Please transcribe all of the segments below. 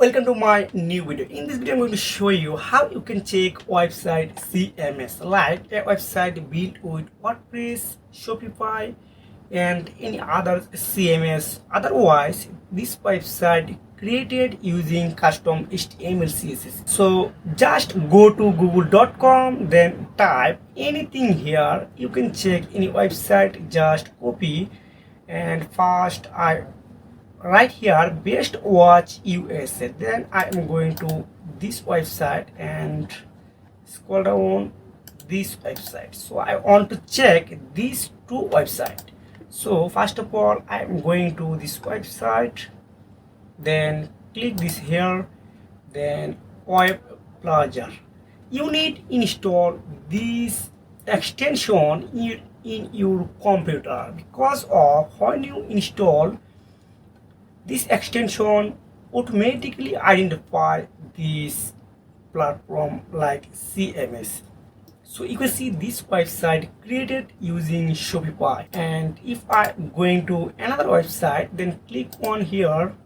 Welcome to my new video. In this video I'm going to show you how you can check website CMS, like a website built with WordPress, Shopify and any other CMS. Otherwise this website created using custom HTML CSS. So just go to google.com, then type anything here. You can check any website, just copy, and first I right here best watch USA. Then I am going to this website and scroll down this website. So I want to check these two websites. So first of all I am going to this website, then click this here, then wappalyzer. You need install this extension in your computer, because of when you install this extension automatically identify this platform like CMS. So you can see this website created using Shopify, and if I'm going to another website, then click on here,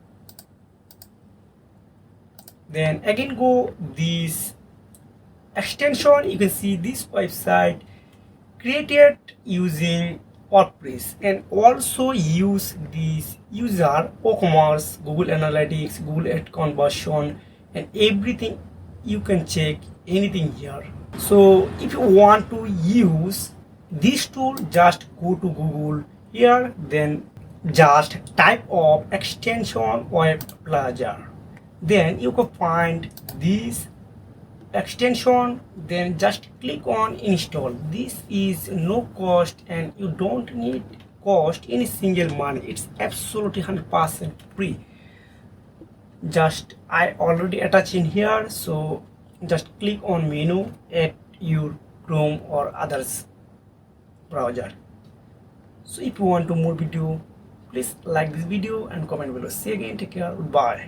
then again go this extension. You can see this website created using WordPress, and also use this user e-commerce, Google Analytics, Google Ad conversion, and everything. You can check anything here. So if you want to use this tool, just go to Google here, then just type of extension wappalyzer, then you can find this extension, then just click on install. This is no cost and you don't need cost any single money. It's absolutely 100% free. Just I already attach in here, so just click on menu at your Chrome or others browser. So if you want to more video, please like this video and comment below. See you again, take care, goodbye.